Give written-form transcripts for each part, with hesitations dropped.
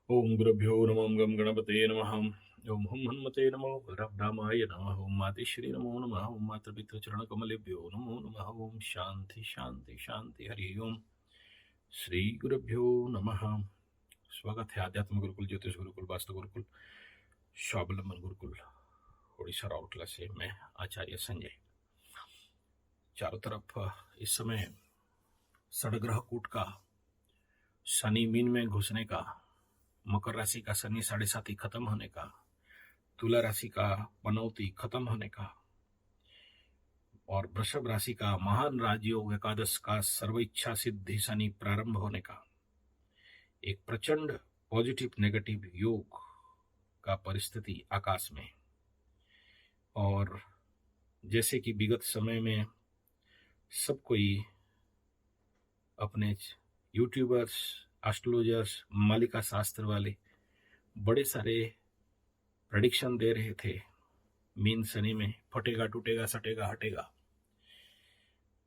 ओम गुरुभ्यो नमः गम गणपते नमः। ओम हुम हनुमते नमो रामाय नमः। ओम मातेश्वरी नमो नमः। ओम मातृपितृ चरण कमलेभ्यो नमो नमः। ओम शांति शांति शांति हरि ओम। श्री गुरुभ्यो नमः। स्वागत है आध्यात्म गुरुकुल, ज्योतिष गुरुकुल, वास्तु गुरुकुल, स्वावलंबन गुरुकुल उड़ीसा राउरकेला से मैं आचार्य संजय। चारों तरफ इस समय षडग्रह कूट का, शनि मीन में घुसने का, मकर राशि का शनि 7.5 खत्म होने का, तुला राशि का पनौती खत्म होने का, और वृषभ राशि का महान राजयोग एकादश का सर्व इच्छा सिद्धि शनि प्रारंभ होने का एक प्रचंड पॉजिटिव नेगेटिव योग का परिस्थिति आकाश में। और जैसे कि विगत समय में सब कोई अपने यूट्यूबर्स, एस्ट्रोलॉजर्स, मालिका शास्त्र वाले बड़े सारे प्रेडिक्शन दे रहे थे, मीन शनि में फटेगा, टूटेगा, सटेगा, हटेगा,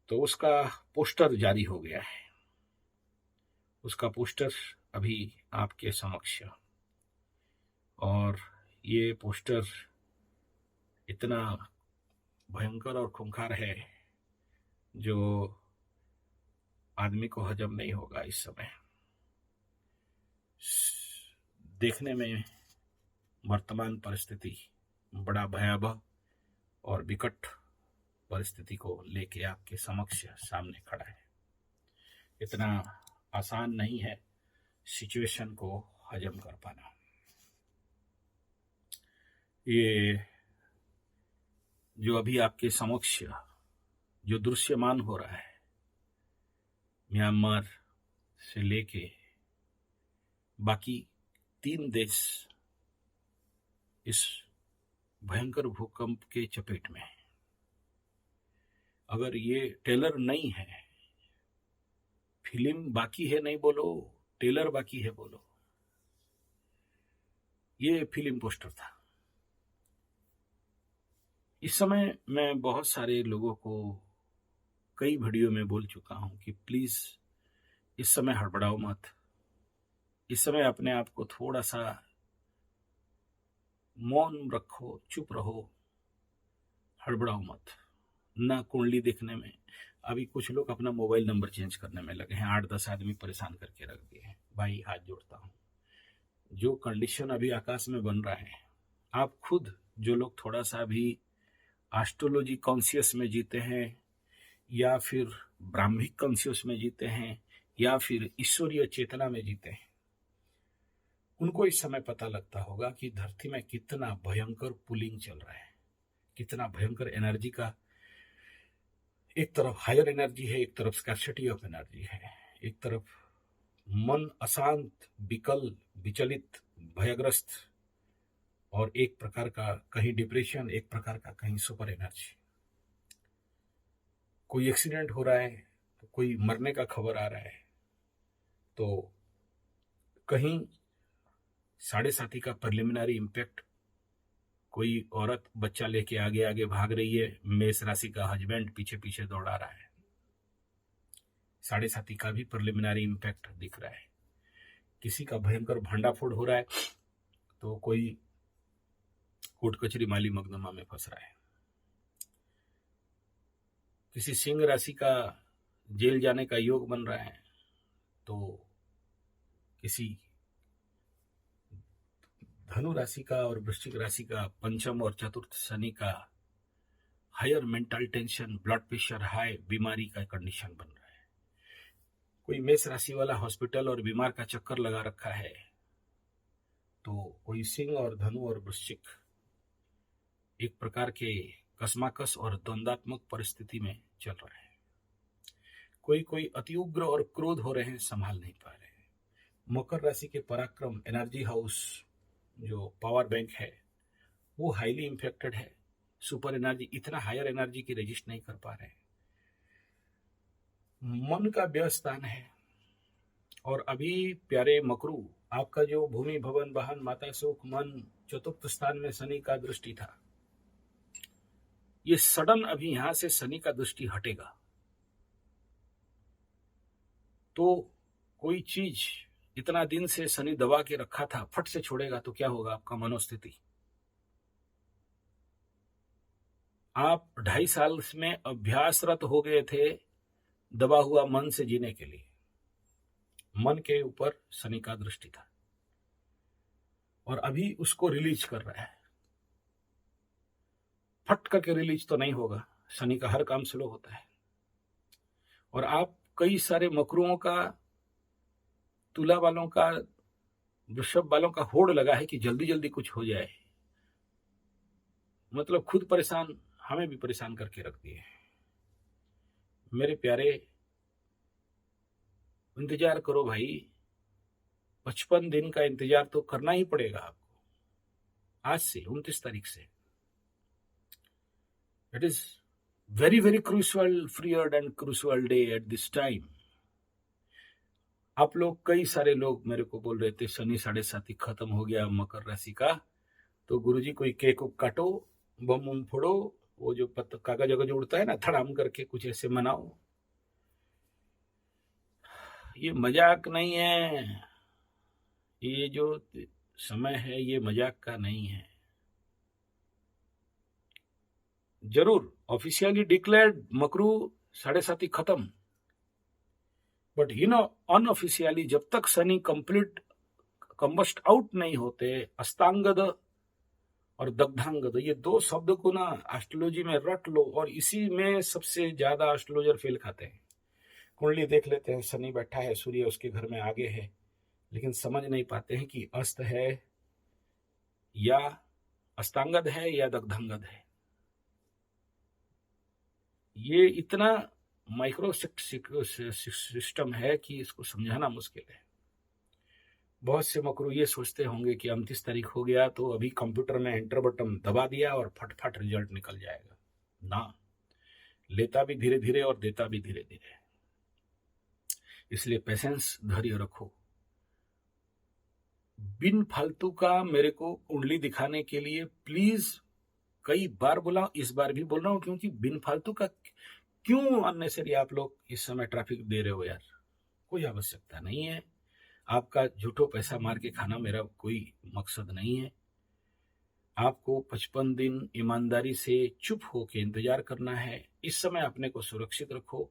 तो उसका पोस्टर जारी हो गया है। उसका पोस्टर अभी आपके समक्ष, और ये पोस्टर इतना भयंकर और खूंखार है जो आदमी को हजम नहीं होगा। इस समय देखने में वर्तमान परिस्थिति बड़ा भयावह और विकट परिस्थिति को लेके आपके समक्ष सामने खड़ा है। इतना आसान नहीं है सिचुएशन को हजम कर पाना। ये जो अभी आपके समक्ष जो दृश्यमान हो रहा है, म्यांमार से लेके बाकी 3 देश इस भयंकर भूकंप के चपेट में है। अगर ये ट्रेलर नहीं है, फिल्म बाकी है नहीं बोलो, ट्रेलर बाकी है बोलो, ये फिल्म पोस्टर था। इस समय मैं बहुत सारे लोगों को कई वीडियो में बोल चुका हूं कि प्लीज इस समय हड़बड़ाओ मत। इस समय अपने आप को थोड़ा सा मौन रखो, चुप रहो, हड़बड़ाओ मत। ना कुंडली देखने में, अभी कुछ लोग अपना मोबाइल नंबर चेंज करने में लगे हैं, 8-10 आदमी परेशान करके रख दिए हैं। भाई हाथ जोड़ता हूं, जो कंडीशन अभी आकाश में बन रहा है, आप खुद जो लोग थोड़ा सा भी एस्ट्रोलॉजी कॉन्शियस में जीते हैं, या फिर ब्राह्मिक कॉन्शियस में जीते हैं, या फिर ईश्वरीय चेतना में जीते हैं, उनको इस समय पता लगता होगा कि धरती में कितना भयंकर पुलिंग चल रहा है, कितना भयंकर एनर्जी का, एक तरफ हायर एनर्जी है, एक तरफ स्कैर्सिटी ऑफ एनर्जी है, एक तरफ मन अशांत, विकल, विचलित, भयग्रस्त, और एक प्रकार का कहीं डिप्रेशन, एक प्रकार का कहीं सुपर एनर्जी। कोई एक्सीडेंट हो रहा है तो कोई मरने का खबर आ रहा है, तो कहीं 7.5 का प्रिलिमिनरी इंपैक्ट, कोई औरत बच्चा लेके आगे आगे भाग रही है, मेष राशि का हस्बैंड पीछे पीछे दौड़ा रहा है, 7.5 का भी प्रिलिमिनरी इंपैक्ट दिख रहा है। किसी का भयंकर भंडाफोड़ हो रहा है, तो कोई कोर्ट कचहरी माली मुकदमा में फंस रहा है। किसी सिंह राशि का जेल जाने का योग बन रहा है, तो किसी धनु राशि का और वृश्चिक राशि का पंचम और चतुर्थ शनि का higher mental tension, blood pressure high, बीमारी का कंडीशन बन रहा है। कोई मेष राशि वाला हॉस्पिटल और बीमार का चक्कर लगा रखा है, तो कोई सिंह और धनु और वृश्चिक एक प्रकार के कस्माकस और द्वंद्वात्मक परिस्थिति में चल रहा है। कोई कोई अति उग्र और क्रोध हो रहे हैं, संभाल नहीं पा रहे हैं। मकर राशि के पराक्रम एनर्जी हाउस जो पावर बैंक है, वो हाईली इंफेक्टेड है। सुपर एनर्जी, इतना हायर एनर्जी की रजिस्ट नहीं कर पा रहे हैं। मन का व्यय स्थान है। और अभी प्यारे मकरू, आपका जो भूमि भवन वाहन माता सुख मन चतुर्थ स्थान में शनि का दृष्टि था, ये सडन अभी यहां से शनि का दृष्टि हटेगा, तो कोई चीज इतना दिन से शनि दबा के रखा था, फट से छोड़ेगा तो क्या होगा आपका मनोस्थिति। आप 2.5 साल में अभ्यासरत हो गए थे दबा हुआ मन से जीने के लिए। मन के ऊपर शनि का दृष्टि था और अभी उसको रिलीज कर रहा है। फट करके रिलीज तो नहीं होगा, शनि का हर काम स्लो होता है। और आप कई सारे मकरुओं का, तुला वालों का, वृषभ वालों का होड़ लगा है कि जल्दी जल्दी कुछ हो जाए। मतलब खुद परेशान, हमें भी परेशान करके रख दिए। मेरे प्यारे, इंतजार करो भाई, 55 दिन का इंतजार तो करना ही पड़ेगा आपको। आज से 29 तारीख से it is very very crucial period and crucial day at this time. आप लोग, कई सारे लोग मेरे को बोल रहे थे शनि 7.5 खत्म हो गया मकर राशि का, तो गुरुजी कोई केक काटो, बम उम फोड़ो, वो जो कागज वगज उड़ता है ना, धड़ाम करके कुछ ऐसे मनाओ। ये मजाक नहीं है, ये जो समय है ये मजाक का नहीं है। जरूर ऑफिशियली डिक्लेयर्ड मकरू 7.5 खत्म, बट अनऑफिशियली जब तक शनि कंप्लीट कंबस्ट आउट नहीं होते, अस्तांगद और दग्धांगद, ये 2 शब्द को ना एस्ट्रोलॉजी में रट लो, और इसी में सबसे ज्यादा एस्ट्रोलॉजर फेल खाते हैं। कुंडली देख लेते हैं, शनि बैठा है, सूर्य उसके घर में आगे है, लेकिन समझ नहीं पाते हैं कि अस्त है या अस्तांगद है या दग्धांगद है। ये इतना माइक्रो सिस्टम है कि इसको समझाना मुश्किल है। बहुत से मकरू ये सोचते होंगे कि 29 तारीख हो गया तो अभी कंप्यूटर में एंटर बटन दबा दिया और फटफट रिजल्ट निकल जाएगा। ना, लेता भी धीरे धीरे और देता भी धीरे धीरे। इसलिए पेशेंस, धैर्य रखो। बिन फालतू का मेरे को कुंडली दिखाने के लिए प्लीज कई बार बोला, इस बार भी बोल रहा हूं, क्योंकि बिन फालतू का क्यों अननेसेसरी आप लोग इस समय ट्रैफिक दे रहे हो यार। कोई आवश्यकता नहीं है। आपका झूठो पैसा मार के खाना मेरा कोई मकसद नहीं है। आपको 55 दिन ईमानदारी से चुप होके इंतजार करना है। इस समय अपने को सुरक्षित रखो।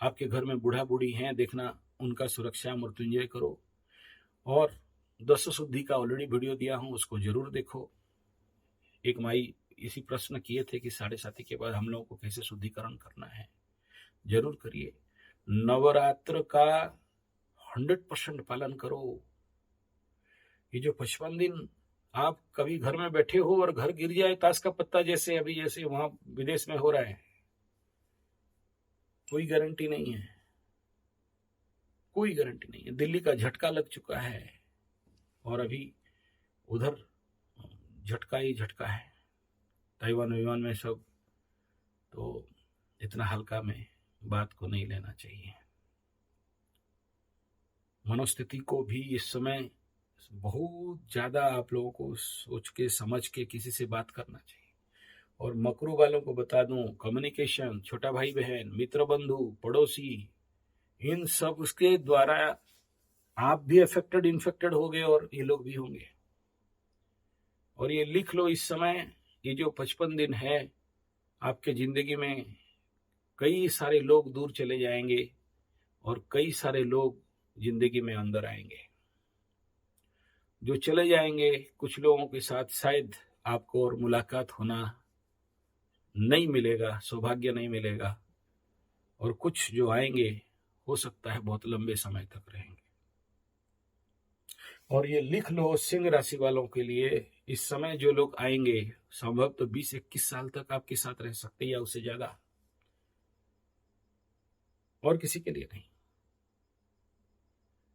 आपके घर में बूढ़ा बूढ़ी हैं, देखना उनका सुरक्षा मृत्युंजय करो। और 10 शुद्धि का ऑलरेडी वीडियो दिया हूं, उसको जरूर देखो। एक माई इसी प्रश्न किए थे कि 7.5 के बाद हम लोगों को कैसे शुद्धिकरण करना है, जरूर करिए। नवरात्र का 100% पालन करो। ये जो 55 दिन आप कभी घर में बैठे हो और घर गिर जाए ताश का पत्ता, जैसे अभी जैसे वहां विदेश में हो रहा है, कोई गारंटी नहीं है, कोई गारंटी नहीं है। दिल्ली का झटका लग चुका है और अभी उधर झटका ही झटका है, ताइवान वाइवान में सब। तो इतना हल्का में बात को नहीं लेना चाहिए। मनोस्थिति को भी इस समय बहुत ज्यादा आप लोगों को सोच के समझ के किसी से बात करना चाहिए। और मकरू वालों को बता दूं, कम्युनिकेशन, छोटा भाई बहन, मित्र बंधु, पड़ोसी, इन सब उसके द्वारा आप भी अफेक्टेड इन्फेक्टेड हो गए और ये लोग भी होंगे। और ये लिख लो, इस समय ये जो 55 दिन है आपके जिंदगी में कई सारे लोग दूर चले जाएंगे और कई सारे लोग जिंदगी में अंदर आएंगे। जो चले जाएंगे, कुछ लोगों के साथ शायद आपको और मुलाकात होना नहीं मिलेगा, सौभाग्य नहीं मिलेगा। और कुछ जो आएंगे हो सकता है बहुत लंबे समय तक रहेंगे। और ये लिख लो, सिंह राशि वालों के लिए इस समय जो लोग आएंगे संभव तो 20-21 साल तक आपके साथ रह सकते हैं या उससे ज्यादा, और किसी के लिए नहीं।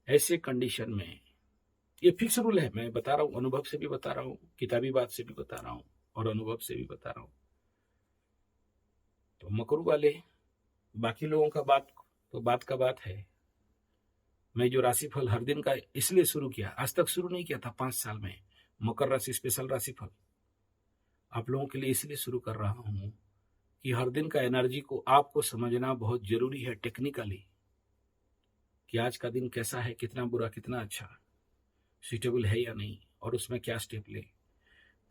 ऐसे कंडीशन में ये फिक्स रूल है, मैं बता रहा हूं, अनुभव से भी बता रहा हूं, किताबी बात से भी बता रहा हूं और अनुभव से भी बता रहा हूं। तो मकरू वाले, बाकी लोगों का बात तो बात का बात है। मैं जो राशिफल हर दिन का इसलिए शुरू किया, आज तक शुरू नहीं किया था 5 साल में, मकर राशि स्पेशल राशिफल आप लोगों के लिए इसलिए शुरू कर रहा हूं कि हर दिन का एनर्जी को आपको समझना बहुत जरूरी है टेक्निकली, कि आज का दिन कैसा है, कितना बुरा कितना अच्छा, सूटेबल है या नहीं, और उसमें क्या स्टेप ले।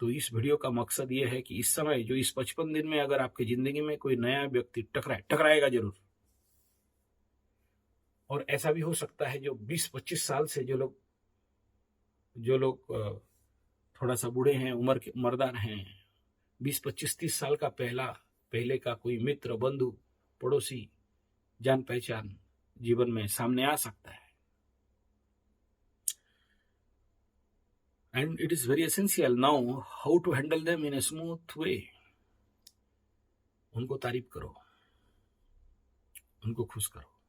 तो इस वीडियो का मकसद ये है कि इस समय जो इस 55 दिन में अगर आपकी जिंदगी में कोई नया व्यक्ति टकराएगा जरूर, और ऐसा भी हो सकता है जो 20-25 साल से जो लोग थोड़ा सा बूढ़े हैं, उम्र के उम्रदार हैं, 20-25-30 साल का पहले का कोई मित्र, बंधु, पड़ोसी, जान पहचान जीवन में सामने आ सकता है। And it is very essential now how to handle them in a smooth way. उनको तारीफ करो, उनको खुश करो,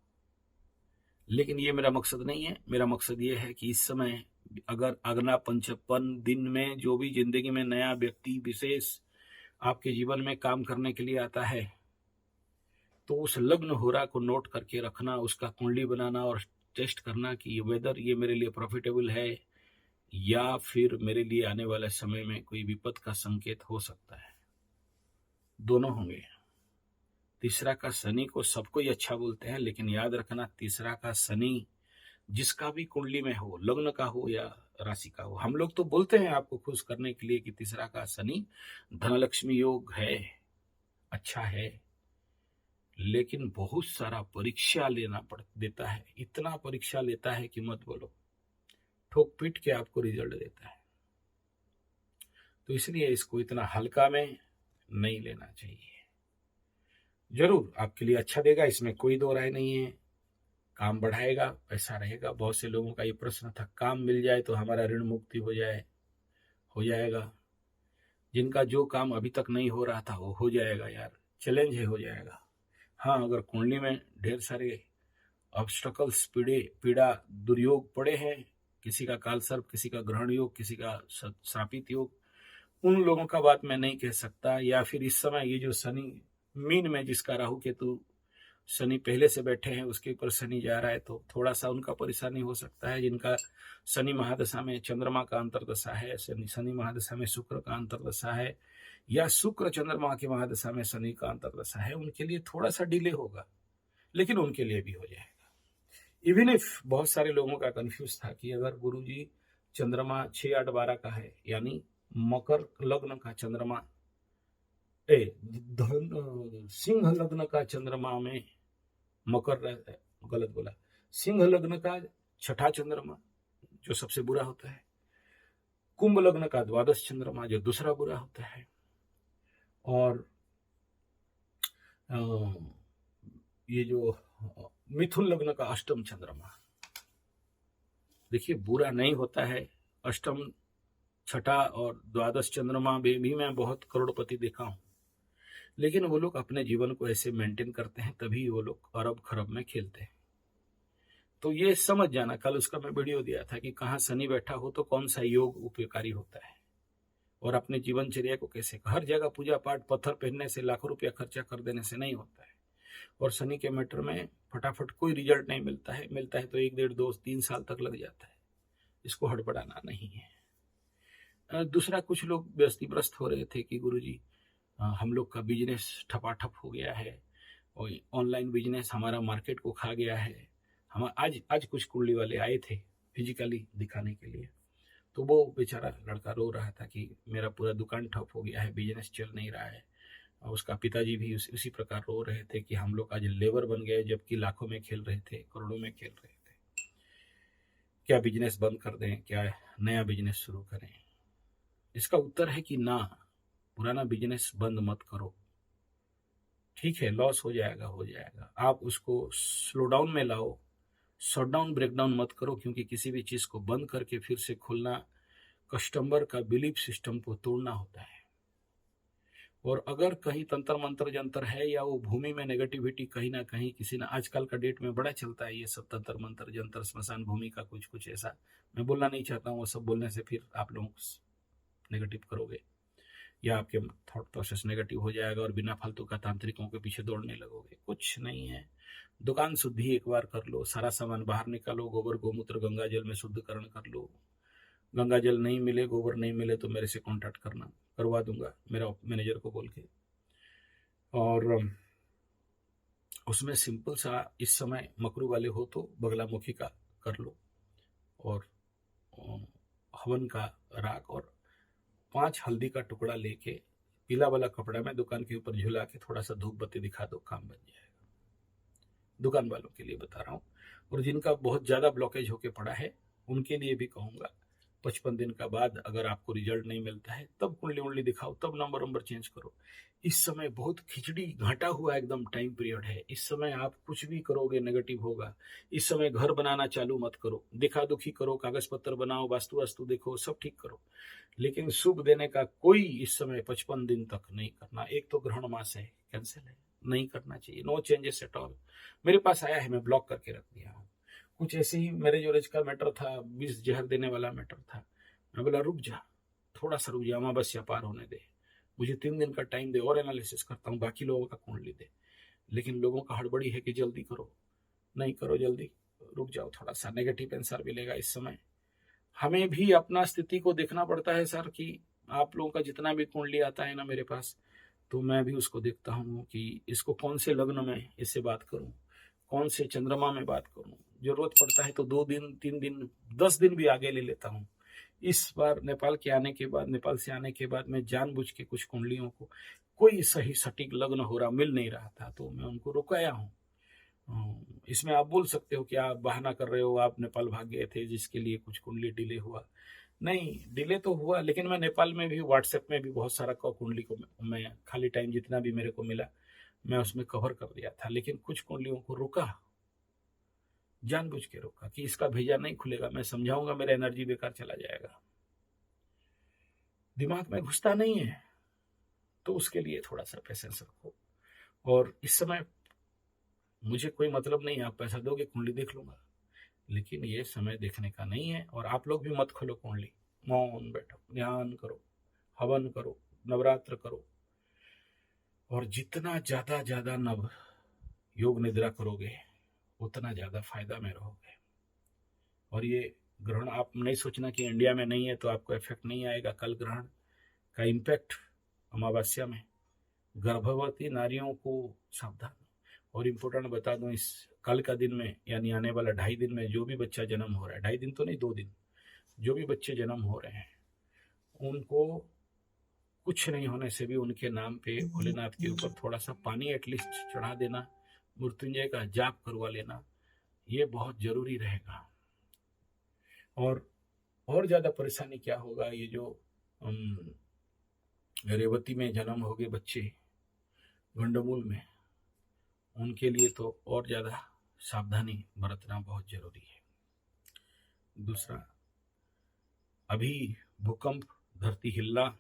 लेकिन ये मेरा मकसद नहीं है। मेरा मकसद ये है कि इस समय अगर अगला 55 दिन में जो भी जिंदगी में नया व्यक्ति विशेष आपके जीवन में काम करने के लिए आता है, तो उस लग्न होरा को नोट करके रखना, उसका कुंडली बनाना और टेस्ट करना कि वेदर ये मेरे लिए प्रॉफिटेबल है या फिर मेरे लिए आने वाले समय में कोई विपद का संकेत हो सकता है। दोनों होंगे। तीसरा का शनि को सबको ही अच्छा बोलते हैं, लेकिन याद रखना तीसरा का शनि जिसका भी कुंडली में हो, लग्न का हो या राशि का हो, हम लोग तो बोलते हैं आपको खुश करने के लिए कि तीसरा का शनि धनलक्ष्मी योग है, अच्छा है, लेकिन बहुत सारा परीक्षा लेना देता है। इतना परीक्षा लेता है कि मत बोलो, ठोक पीट के आपको रिजल्ट देता है। तो इसलिए इसको इतना हल्का में नहीं लेना चाहिए। जरूर आपके लिए अच्छा देगा, इसमें कोई दो राय नहीं है। काम बढ़ाएगा, पैसा रहेगा। बहुत से लोगों का ये प्रश्न था, काम मिल जाए तो हमारा ऋण मुक्ति हो जाएगा। जिनका जो काम अभी तक नहीं हो रहा था वो हो जाएगा यार, चैलेंज है, हो जाएगा। हाँ, अगर कुंडली में ढेर सारे ऑब्स्टकल्स, पीड़ा, दुर्योग पड़े हैं, किसी का काल सर्प, किसी का ग्रहण योग, किसी का श्रापित योग, उन लोगों का बात मैं नहीं कह सकता। या फिर इस समय ये जो शनि मीन में जिसका राहु केतु शनि पहले से बैठे हैं, उसके ऊपर शनि जा रहा है, तो थोड़ा सा उनका परेशानी हो सकता है। जिनका शनि महादशा में चंद्रमा का अंतरदशा है, शनि महादशा में शुक्र का अंतरदशा है, या शुक्र चंद्रमा की महादशा में शनि का अंतरदशा है, उनके लिए थोड़ा सा डिले होगा, लेकिन उनके लिए भी हो जाएगा। इवन इफ बहुत सारे लोगों का कंफ्यूज था कि अगर गुरुजी चंद्रमा 6, 8, 12 का है, यानी मकर लग्न का चंद्रमा, सिंह लग्न का चंद्रमा में गलत बोला, सिंह लग्न का छठा चंद्रमा जो सबसे बुरा होता है, कुंभ लग्न का द्वादश चंद्रमा जो दूसरा बुरा होता है, और ये जो मिथुन लग्न का अष्टम चंद्रमा। देखिए, बुरा नहीं होता है। अष्टम, छठा और द्वादश चंद्रमा में भी मैं बहुत करोड़पति देखा हूं, लेकिन वो लोग अपने जीवन को ऐसे मेंटेन करते हैं, तभी वो लोग अरब खरब में खेलते हैं। तो ये समझ जाना, कल उसका मैं वीडियो दिया था कि कहाँ शनि बैठा हो तो कौन सा योग उपयोगी होता है, और अपने जीवनचर्या को कैसे। हर जगह पूजा पाठ, पत्थर पहनने से, लाखों रुपया खर्चा कर देने से नहीं होता है, और शनि के मैटर में फटाफट कोई रिजल्ट नहीं मिलता है। मिलता है तो 1, 1.5, 2, 3 साल तक लग जाता है। इसको हड़बड़ाना नहीं है। दूसरा, कुछ लोग व्यस्त हो रहे थे कि गुरुजी हम लोग का बिजनेस ठपाठप हो गया है, और ऑनलाइन बिजनेस हमारा मार्केट को खा गया है। हम आज कुछ कुंडली वाले आए थे फिजिकली दिखाने के लिए, तो वो बेचारा लड़का रो रहा था कि मेरा पूरा दुकान ठप हो गया है, बिजनेस चल नहीं रहा है। और उसका पिताजी भी उसी प्रकार रो रहे थे कि हम लोग आज लेबर बन गए, जबकि लाखों में खेल रहे थे, करोड़ों में खेल रहे थे। क्या बिजनेस बंद कर दें, क्या नया बिजनेस शुरू करें? इसका उत्तर है कि ना, पुराना बिजनेस बंद मत करो। ठीक है, लॉस हो जाएगा, आप उसको स्लो डाउन में लाओ, शटडाउन ब्रेकडाउन मत करो, क्योंकि किसी भी चीज को बंद करके फिर से खोलना कस्टमर का बिलीफ सिस्टम को तोड़ना होता है। और अगर कहीं तंत्र मंत्र जंतर है, या वो भूमि में नेगेटिविटी कहीं ना कहीं किसी ना, आजकल का डेट में बड़ा चलता है ये सब तंत्र मंत्र जंतर, स्मशान भूमि का कुछ ऐसा, मैं बोलना नहीं चाहता हूँ। वो सब बोलने से फिर आप लोग नेगेटिव करोगे, या आपके थॉट प्रोसेस नेगेटिव हो जाएगा, और बिना फालतू का तांत्रिकों के पीछे दौड़ने लगोगे। कुछ नहीं है, दुकान शुद्धि एक बार कर लो, सारा सामान बाहर निकालो, गोबर गोमूत्र गंगा जल में शुद्धिकरण कर लो। गंगा जल नहीं मिले, गोबर नहीं मिले तो मेरे से कांटेक्ट करना, करवा दूंगा मेरा मैनेजर को बोल के। उसमें सिंपल सा, इस समय मकरू वाले हो तो बगलामुखी का कर लो, और हवन का राख और 5 हल्दी का टुकड़ा लेके पीला वाला कपड़ा में दुकान के ऊपर झुला के थोड़ा सा धूप बत्ती दिखा दो, काम बन जाएगा। दुकान वालों के लिए बता रहा हूँ, और जिनका बहुत ज्यादा ब्लॉकेज होके पड़ा है उनके लिए भी कहूंगा, 55 दिन का बाद अगर आपको रिजल्ट नहीं मिलता है तब कुंडली उंडली दिखाओ, तब नंबर चेंज करो। इस समय बहुत खिचड़ी घाटा हुआ एकदम टाइम पीरियड है। इस समय आप कुछ भी करोगे नेगेटिव होगा। इस समय घर बनाना चालू मत करो, देखा दुखी करो, कागज पत्र बनाओ, वास्तु वास्तु देखो, सब ठीक करो, लेकिन शुभ देने का कोई इस समय 55 दिन तक नहीं करना। एक तो ग्रहण मास है, कैंसिल है, नहीं करना चाहिए, नो चेंजेस एट ऑल। मेरे पास आया है, मैं ब्लॉक करके रख दिया हूँ। कुछ ऐसे ही मेरे जो रज का मैटर था, 20 जहर देने वाला मैटर था, मैं बोला रुक जा, थोड़ा सा रुक जा, अमावस्या पार होने दे, मुझे 3 दिन का टाइम दे और एनालिसिस करता हूँ, बाकी लोगों का कुंडली दे। लेकिन लोगों का हड़बड़ी है कि जल्दी करो, नहीं करो जल्दी, रुक जाओ थोड़ा सा, नेगेटिव आंसर मिलेगा। इस समय हमें भी अपना स्थिति को देखना पड़ता है सर, कि आप लोगों का जितना भी कुंडली आता है ना मेरे पास, तो मैं भी उसको देखता हूँ कि इसको कौन से लग्न में इससे बात करूं, कौन से चंद्रमा में बात करूं। जरूरत पड़ता है तो 2 दिन 3 दिन 10 दिन भी आगे ले लेता हूँ। इस बार नेपाल के आने के बाद, नेपाल से आने के बाद मैं जानबूझ के कुछ कुंडलियों को कोई सही सटीक लग्न हो रहा मिल नहीं रहा था, तो मैं उनको रुकाया हूँ। इसमें आप बोल सकते हो कि आप बहाना कर रहे हो, आप नेपाल भाग गए थे जिसके लिए कुछ कुंडली डिले हुआ। नहीं, डिले तो हुआ, लेकिन मैं नेपाल में भी व्हाट्सएप में भी बहुत सारा कुंडली को मैं खाली टाइम जितना भी मेरे को मिला मैं उसमें कवर कर दिया था। लेकिन कुछ कुंडलियों को रोका, जानबूझ के रोका कि इसका भेजा नहीं खुलेगा, मैं समझाऊंगा, मेरा एनर्जी बेकार चला जाएगा, दिमाग में घुसता नहीं है, तो उसके लिए थोड़ा सा पेशेंस रखो। और इस समय मुझे कोई मतलब नहीं, आप पैसा दोगे कुंडली देख लूंगा, लेकिन ये समय देखने का नहीं है। और आप लोग भी मत खोलो कुंडली, मौन बैठो, ध्यान करो, हवन करो, नवरात्र करो, और जितना ज्यादा ज्यादा नव योग निद्रा करोगे उतना ज्यादा फायदा में रहोगे। और ये ग्रहण आप नहीं सोचना कि इंडिया में नहीं है तो आपको इफेक्ट नहीं आएगा। कल ग्रहण का इम्पैक्ट अमावस्या में गर्भवती नारियों को सावधान। और इम्पोर्टेंट बता दूं, इस कल का दिन में यानी आने वाला 2.5 दिन में जो भी बच्चा जन्म हो रहा है, 2.5 दिन तो नहीं 2 दिन, जो भी बच्चे जन्म हो रहे हैं उनको कुछ नहीं होने से भी उनके नाम पे भोलेनाथ के ऊपर थोड़ा सा पानी एटलीस्ट चढ़ा देना, मृत्युंजय का जाप करवा लेना, ये बहुत जरूरी रहेगा। और ज्यादा परेशानी क्या होगा, ये जो रेवती में जन्म हो गए बच्चे गंडमूल में, उनके लिए तो और ज्यादा सावधानी बरतना बहुत जरूरी है। दूसरा, अभी भूकंप, धरती हिलना,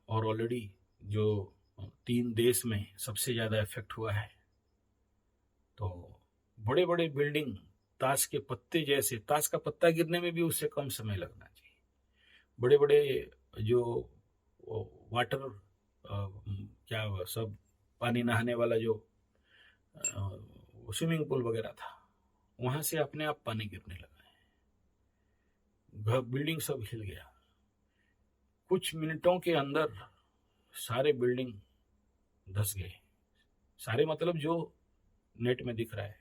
और ऑलरेडी जो 3 देश में सबसे ज्यादा इफेक्ट हुआ है, तो बड़े बड़े बिल्डिंग ताश के पत्ते जैसे, ताश का पत्ता गिरने में भी उससे कम समय लगना चाहिए। बड़े बड़े जो वाटर क्या सब पानी नहाने वाला जो स्विमिंग पूल वगैरह था, वहां से अपने आप पानी गिरने लगा है, बिल्डिंग सब हिल गया। कुछ मिनटों के अंदर सारे बिल्डिंग धस गए, सारे मतलब जो नेट में दिख रहा है।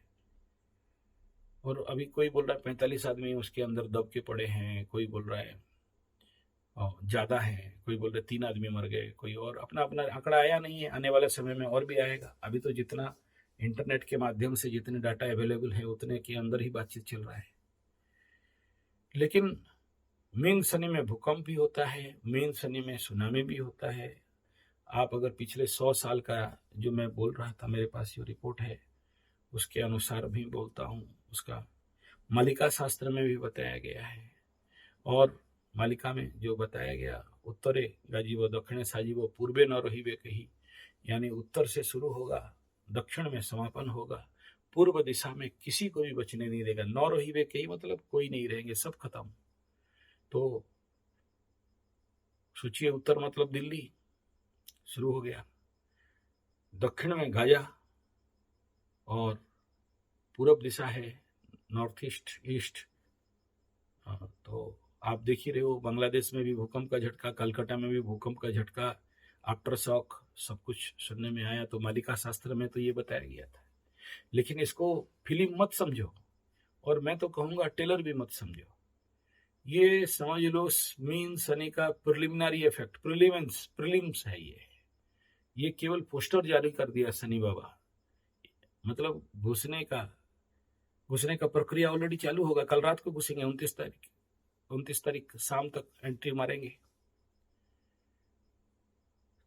और अभी कोई बोल रहा है 45 आदमी उसके अंदर दब के पड़े हैं, कोई बोल रहा है ज्यादा है, कोई बोल रहे 3 आदमी मर गए, कोई और अपना अपना आंकड़ा आया नहीं है, आने वाले समय में और भी आएगा। अभी तो जितना इंटरनेट के माध्यम से जितने डाटा अवेलेबल है उतने के अंदर ही बातचीत चल रहा है। लेकिन मीन शनि में भूकंप भी होता है, मीन शनि में सुनामी भी होता है। आप अगर पिछले 100 साल का जो मैं बोल रहा था, मेरे पास जो रिपोर्ट है उसके अनुसार भी बोलता हूँ, उसका मालिका शास्त्र में भी बताया गया है। और मालिका में जो बताया गया, उत्तरे गाजीवो दक्षिणे साजीवो पूर्वे न रहिवे कही, यानी उत्तर से शुरू होगा, दक्षिण में समापन होगा, पूर्व दिशा में किसी को भी बचने नहीं देगा। न रहिवे कही मतलब कोई नहीं रहेंगे, सब खत्म। तो सोचिए, उत्तर मतलब दिल्ली शुरू हो गया, दक्षिण में गाजा, और पूर्व दिशा है नॉर्थ ईस्ट ईस्ट। तो आप देख ही रहे हो, बांग्लादेश में भी भूकंप का झटका, कलकत्ता में भी भूकंप का झटका, आफ्टर शॉक सब कुछ सुनने में आया। तो मालिका शास्त्र में तो ये बताया गया था, लेकिन इसको फिल्म मत समझो, और मैं तो कहूंगा टेलर भी मत समझो। ये समझ लो मीन शनि का प्रिलिमिनरी इफेक्ट, प्रिलिम्स है ये केवल पोस्टर जारी कर दिया शनि बाबा। मतलब घुसने का प्रक्रिया ऑलरेडी चालू होगा। कल रात को घुसेंगे, 29 तारीख शाम तक एंट्री मारेंगे।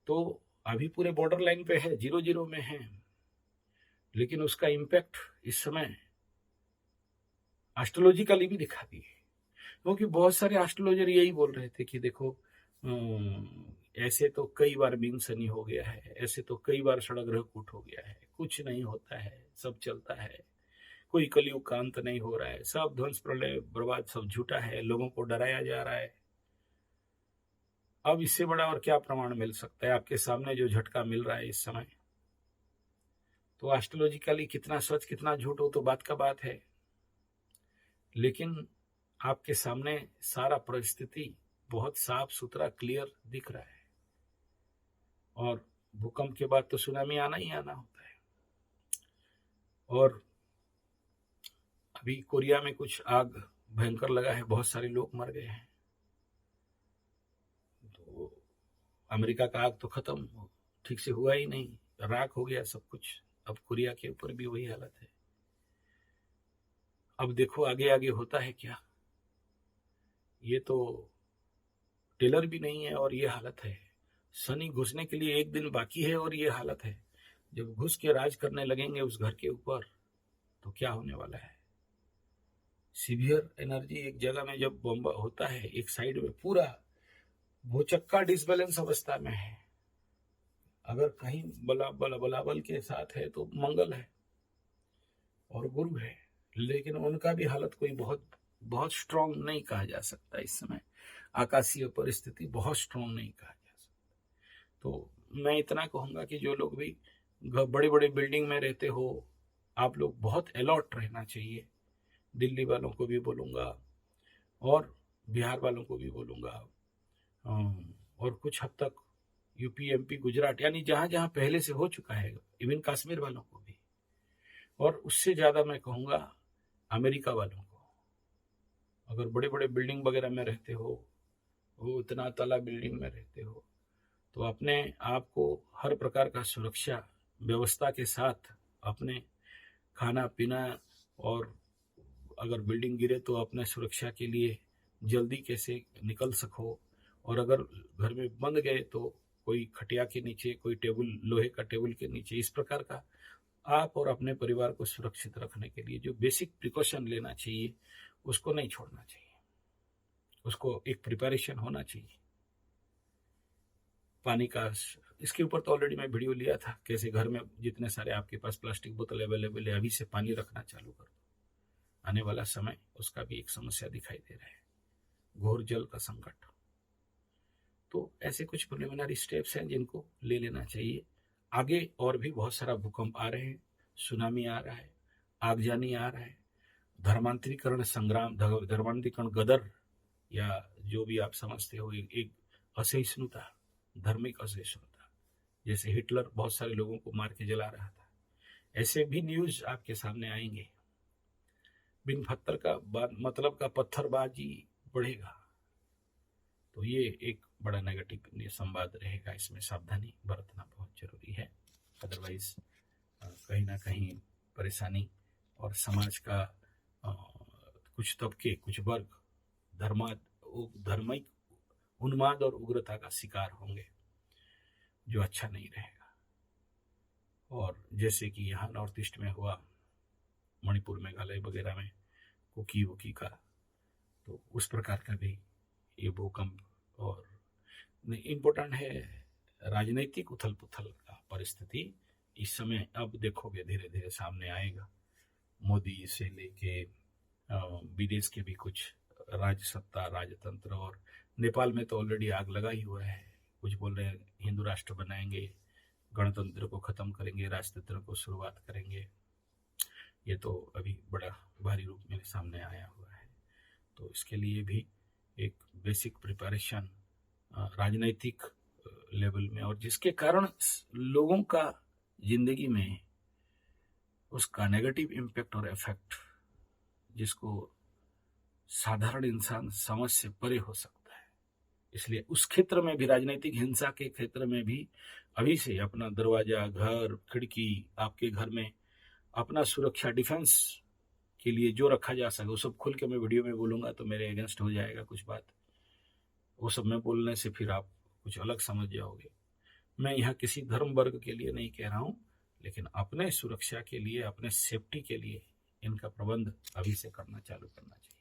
तो अभी पूरे बॉर्डर लाइन पे है, 0-0 में है, लेकिन उसका इम्पैक्ट इस समय एस्ट्रोलॉजिकली भी दिखा दिए। क्योंकि बहुत सारे एस्ट्रोलॉजर यही बोल रहे थे कि देखो ऐसे तो कई बार मीन शनि हो गया है, ऐसे तो कई बार षड ग्रह कूट हो गया है, कुछ नहीं होता है, सब चलता है, कोई कलयुग का अंत नहीं हो रहा है, सब ध्वंस प्रलय बर्बाद सब झूठा है, लोगों को डराया जा रहा है। अब इससे बड़ा और क्या प्रमाण मिल सकता है? आपके सामने जो झटका मिल रहा है इस समय, तो एस्ट्रोलॉजिकली कितना सच कितना झूठ हो तो बात का बात है, लेकिन आपके सामने सारा परिस्थिति बहुत साफ सुथरा क्लियर दिख रहा है। और भूकंप के बाद तो सुनामी आना ही आना होता है। और अभी कोरिया में कुछ आग भयंकर लगा है, बहुत सारे लोग मर गए हैं। तो अमेरिका का आग तो खत्म ठीक से हुआ ही नहीं, राख हो गया सब कुछ। अब कोरिया के ऊपर भी वही हालत है। अब देखो आगे आगे होता है क्या। ये तो टेलर भी नहीं है और ये हालत है। शनि घुसने के लिए एक दिन बाकी है और ये हालत है। जब घुस के राज करने लगेंगे उस घर के ऊपर तो क्या होने वाला है। सीवियर एनर्जी एक जगह में जब बम होता है, एक साइड में पूरा भूचक्का डिसबैलेंस अवस्था में है। अगर कहीं बलाबल के साथ है तो मंगल है और गुरु है, लेकिन उनका भी हालत कोई बहुत स्ट्रांग नहीं कहा जा सकता इस समय। आकाशीय परिस्थिति बहुत स्ट्रांग नहीं कहा जा सकता। तो मैं इतना कहूंगा कि जो लोग भी बड़े बड़े बिल्डिंग में रहते हो, आप लोग बहुत अलर्ट रहना चाहिए। दिल्ली वालों को भी बोलूंगा और बिहार वालों को भी बोलूंगा, और कुछ हद तक यूपी, एमपी, गुजरात, यानी जहां जहां पहले से हो चुका है, इवन कश्मीर वालों को भी। और उससे ज्यादा मैं कहूंगा अमेरिका वालों को। अगर बड़े बड़े बिल्डिंग वगैरह में रहते हो, वो इतना तला बिल्डिंग में रहते हो, तो अपने आप को हर प्रकार का सुरक्षा व्यवस्था के साथ अपने खाना पीना, और अगर बिल्डिंग गिरे तो अपने सुरक्षा के लिए जल्दी कैसे निकल सको, और अगर घर में बंद गए तो कोई खटिया के नीचे, कोई टेबल, लोहे का टेबल के नीचे, इस प्रकार का आप और अपने परिवार को सुरक्षित रखने के लिए जो बेसिक प्रिकॉशन लेना चाहिए उसको नहीं छोड़ना चाहिए। उसको एक प्रिपरेशन होना चाहिए। पानी का, इसके ऊपर तो ऑलरेडी मैं वीडियो लिया था, कैसे घर में जितने सारे आपके पास प्लास्टिक बोतल अवेलेबल है, अभी से पानी रखना चालू कर दो। आने वाला समय उसका भी एक समस्या दिखाई दे रहा है, घोर जल का संकट। तो ऐसे कुछ प्रिलिमिनरी स्टेप्स हैं जिनको ले लेना चाहिए। आगे और भी बहुत सारा भूकंप आ रहे हैं, सुनामी आ रहा है, आगजनी आ रहा है, धर्मांतरीकरण संग्राम, धर्मांतरीकरण गदर, या जो भी आप समझते हो, एक असहिष्णुता, धार्मिक असहिष्णुता। जैसे हिटलर बहुत सारे लोगों को मार के जला रहा था, ऐसे भी न्यूज आपके सामने आएंगे। बिन पत्थर का मतलब का पत्थरबाजी बढ़ेगा। तो ये एक बड़ा नेगेटिव संवाद रहेगा, इसमें सावधानी बरतना बहुत जरूरी है। अदरवाइज कहीं ना कहीं परेशानी, और समाज का कुछ तबके, कुछ वर्ग धार्मिक उन्माद और उग्रता का शिकार होंगे, जो अच्छा नहीं रहेगा। और जैसे कि यहाँ नॉर्थ ईस्ट में हुआ, मणिपुर, मेघालय वगैरह में कुकी वुकी का, तो उस प्रकार का भी ये भूकंप। और इम्पोर्टेंट है राजनीतिक उथल पुथल का परिस्थिति इस समय अब देखोगे धीरे धीरे सामने आएगा। मोदी से लेके विदेश के भी कुछ राज्य सत्ता, राजतंत्र, और नेपाल में तो ऑलरेडी आग लगा ही हुआ है। कुछ बोल रहे हैं हिंदू राष्ट्र बनाएंगे, गणतंत्र को खत्म करेंगे, राजतंत्र को शुरुआत करेंगे। ये तो अभी बड़ा भारी रूप में सामने आया हुआ है। तो इसके लिए भी एक बेसिक प्रिपरेशन राजनीतिक लेवल में, और जिसके कारण लोगों का जिंदगी में उसका नेगेटिव इम्पैक्ट और इफेक्ट जिसको साधारण इंसान समझ से परे हो सकता है। इसलिए उस क्षेत्र में भी, राजनीतिक हिंसा के क्षेत्र में भी अभी से अपना दरवाजा, घर, खिड़की, आपके घर में अपना सुरक्षा, डिफेंस के लिए जो रखा जा सके वो सब खुल के मैं वीडियो में बोलूंगा तो मेरे अगेंस्ट हो जाएगा कुछ बात, वो सब मैं बोलने से फिर आप कुछ अलग समझ जाओगे। मैं यहाँ किसी धर्म वर्ग के लिए नहीं कह रहा हूँ, लेकिन अपने सुरक्षा के लिए, अपने सेफ्टी के लिए इनका प्रबंध अभी से करना चालू करना चाहिए।